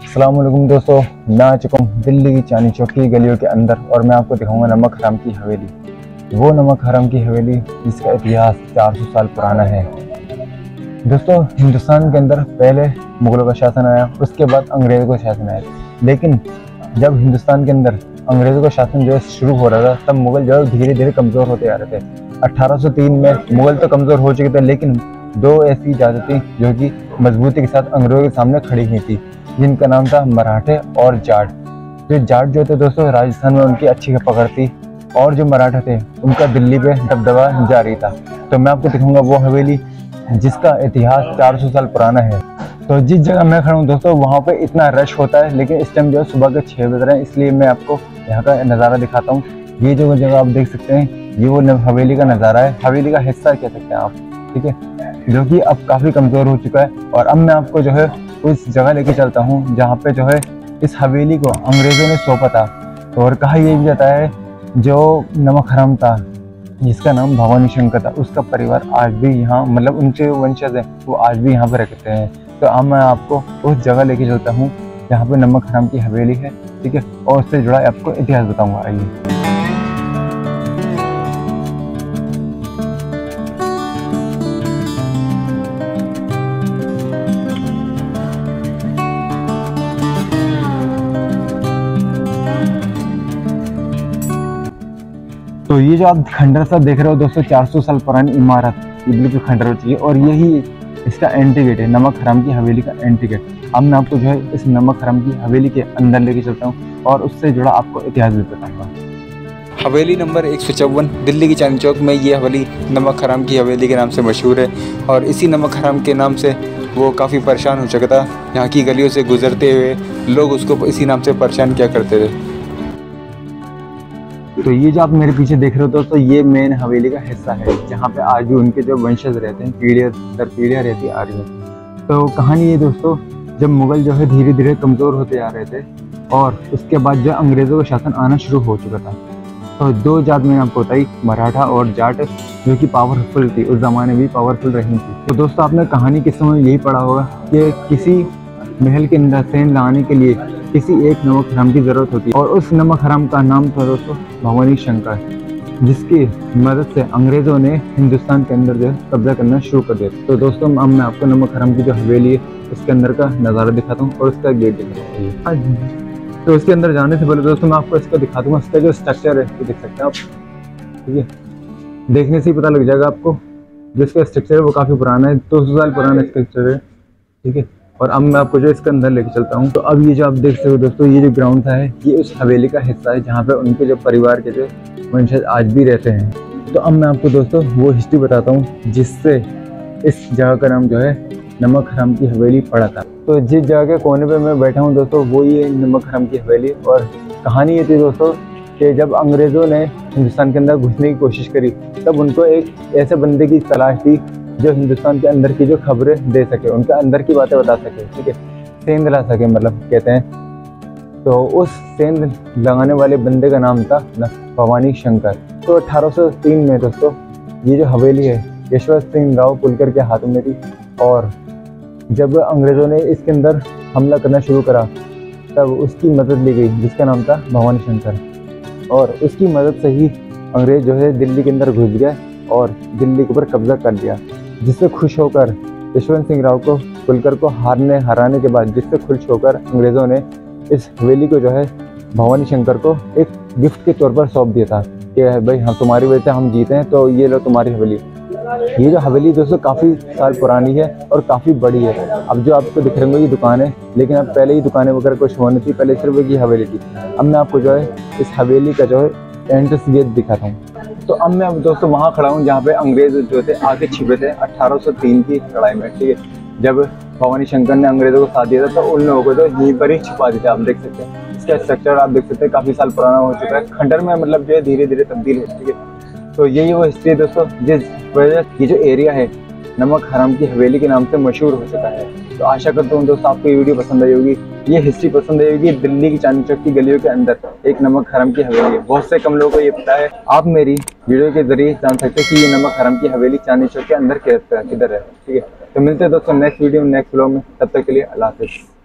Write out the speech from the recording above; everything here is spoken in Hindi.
अस्सलाम वालेकुम दोस्तों, मैं आ चुका हूँ दिल्ली की चांदनी चौक की गलियों के अंदर और मैं आपको दिखाऊंगा नमक हराम की हवेली। वो नमक हराम की हवेली जिसका इतिहास 400 साल पुराना है। दोस्तों, हिंदुस्तान के अंदर पहले मुगलों का शासन आया, उसके बाद अंग्रेज़ों का शासन आया। लेकिन जब हिंदुस्तान के अंदर अंग्रेज़ों का शासन जो है शुरू हो रहा था, तब मुगल जो है धीरे धीरे कमज़ोर होते आ रहे थे। 1803 में मुगल तो कमज़ोर हो चुके थे, लेकिन दो ऐसी जाति थी जो कि मजबूती के साथ अंग्रेज़ों के सामने खड़ी हुई थी, जिनका नाम था मराठे और जाट। जो जाट जो थे दोस्तों, राजस्थान में उनकी अच्छी पकड़ थी और जो मराठा थे उनका दिल्ली पे दबदबा जारी था। तो मैं आपको दिखाऊंगा वो हवेली जिसका इतिहास 400 साल पुराना है। तो जिस जगह मैं खड़ा हूँ दोस्तों, वहाँ पे इतना रश होता है, लेकिन इस टाइम जो है सुबह के 6 बज रहे हैं, इसलिए मैं आपको यहाँ का नज़ारा दिखाता हूँ। ये जो जगह आप देख सकते हैं, ये वो हवेली का नज़ारा है, हवेली का हिस्सा कह सकते हैं आप, ठीक है, जो कि अब काफ़ी कमज़ोर हो चुका है। और अब मैं आपको जो है उस जगह लेके चलता हूँ जहाँ पे जो है इस हवेली को अंग्रेज़ों ने सौंपा था। और कहा यह भी जाता है जो नमक हराम था, जिसका नाम भवानी शंकर था, उसका परिवार आज भी यहाँ, मतलब उनके वंशज हैं, वो आज भी यहाँ पे रहते हैं। तो अब मैं आपको उस जगह लेके चलता हूँ जहाँ पे नमक हराम की हवेली है, ठीक है, और उससे जुड़ा आपको इतिहास बताऊँगा। आइए। तो ये जो आप खंडर सा देख रहे हो दोस्तों, 400 साल पुरानी इमारत, ये बिल्कुल खंडर हो चुकी है और यही इसका एंट्री गेट है, नमक हराम की हवेली का एंट्री गेट। अब मैं आपको जो है इस नमक हराम की हवेली के अंदर लेके चलता हूँ और उससे जुड़ा आपको इतिहास भी बताऊंगा। हवेली नंबर 154 दिल्ली की चांदनी चौक में ये हवेली नमक हराम की हवेली के नाम से मशहूर है। और इसी नमक हराम के नाम से वो काफ़ी परेशान हो चुका था। यहाँ की गलियों से गुजरते हुए लोग उसको इसी नाम से परेशान किया करते थे। तो ये जो आप मेरे पीछे देख रहे हो दोस्तों, ये मेन हवेली का हिस्सा है, जहाँ पे आज भी उनके जो वंशज रहते हैं, पीढ़ियाँ दर पीढ़ियाँ रहती आ रही हैं। तो कहानी ये दोस्तों, जब मुगल जो है धीरे धीरे कमज़ोर होते आ रहे थे और उसके बाद जो अंग्रेज़ों का शासन आना शुरू हो चुका था, तो दो जात मैंने आपको बताई, मराठा और जाट, जो कि पावरफुल थी, उस ज़माने में भी पावरफुल रही थी। तो दोस्तों, आपने कहानी के समय यही पढ़ा होगा कि किसी महल के अंदर सेन लाने के लिए किसी एक नमक हराम की ज़रूरत होती है, और उस नमक हराम का नाम था दोस्तों भवानी शंकर, जिसकी मदद से अंग्रेज़ों ने हिंदुस्तान के अंदर जो है कब्जा करना शुरू कर दिया। तो दोस्तों, अब मैं आपको नमक हराम की जो हवेली है उसके अंदर का नज़ारा दिखाता हूँ और उसका गेट दिखाता हूँ। तो उसके अंदर जाने से पहले दोस्तों मैं आपको इसका दिखा दूँगा, इसका जो स्ट्रक्चर है ये देख सकते हैं आप, ठीक है, देखने से ही पता लग जाएगा आपको। जो इसका स्ट्रक्चर है वो काफ़ी पुराना है, 200 साल पुराना स्ट्रक्चर है, ठीक है। और अब मैं आपको जो इसके अंदर लेके चलता हूँ। तो अब ये जो आप देख सकते हो दोस्तों, ये जो ग्राउंड था है, ये उस हवेली का हिस्सा है जहाँ पे उनके जो परिवार के जो वंशज आज भी रहते हैं। तो अब मैं आपको दोस्तों वो हिस्ट्री बताता हूँ जिससे इस जगह का नाम जो है नमक हराम की हवेली पड़ा था। तो जिस जगह के कोने पे मैं बैठा हूँ दोस्तों, वो ये नमक हराम की हवेली। और कहानी ये थी दोस्तों कि जब अंग्रेज़ों ने हिंदुस्तान के अंदर घुसने की कोशिश करी, तब उनको एक ऐसे बंदे की तलाश थी जो हिंदुस्तान के अंदर की जो खबरें दे सके, उनके अंदर की बातें बता सके, ठीक है, सेंध ला सके, मतलब कहते हैं। तो उस सेंध लगाने वाले बंदे का नाम था भवानी शंकर। तो 1803 में दोस्तों ये जो हवेली है यशवंत सिंह राव पुलकर के हाथों में थी। और जब अंग्रेज़ों ने इसके अंदर हमला करना शुरू करा, तब उसकी मदद ली गई, जिसका नाम था भवानी शंकर। और उसकी मदद से ही अंग्रेज़ जो है दिल्ली के अंदर घुस गया और दिल्ली के ऊपर कब्जा कर लिया, जिससे खुश होकर यशवंत सिंह राव को पुलकर को हराने के बाद, जिससे खुश होकर अंग्रेज़ों ने इस हवेली को जो है भवानी शंकर को एक गिफ्ट के तौर पर सौंप दिया था कि भाई हम तुम्हारी वजह से हम जीते हैं, तो ये लो तुम्हारी हवेली। ये जो हवेली दोस्तों काफ़ी साल पुरानी है और काफ़ी बड़ी है। अब जो आपको दिख रही है ये दुकान है, लेकिन अब पहले ही दुकानें वगैरह कुछ होनी थी, पहले सिर्फ एक ही हवेली थी। अब मैं आपको जो है इस हवेली का जो है एंट्रेंस गेट दिखाता हूँ। तो अब मैं दोस्तों वहाँ खड़ा हूँ जहाँ पे अंग्रेज़ जो थे आगे छिपे थे 1803 की लड़ाई में, ठीक है। जब भवानी शंकर ने अंग्रेज़ों को साथ दिया था, तो उन लोगों को तो यहीं पर ही छिपा दिया था। आप देख सकते हैं इसका स्ट्रक्चर, आप देख सकते हैं काफ़ी साल पुराना हो चुका है, खंडर में मतलब जो है धीरे धीरे तब्दील हो, ठीक है। तो यही वो हिस्ट्री है दोस्तों, जिस वजह ये जो एरिया है नमक हराम की हवेली के नाम से मशहूर हो चुका है। तो आशा करता हूँ दोस्तों आपको ये वीडियो पसंद आई होगी, ये हिस्ट्री पसंद आई होगी। दिल्ली की चांदनी चौक की गलियों के अंदर एक नमक हराम की हवेली है, बहुत से कम लोगों को ये पता है। आप मेरी वीडियो के जरिए जान सकते हैं कि ये नमक हराम की हवेली चांदनी चौक के अंदर किधर है, ठीक है। तो मिलते हैं दोस्तों नेक्स्ट वीडियो में, नेक्स्ट व्लॉग में, तब तक के लिए अल्लाह हाफिज़।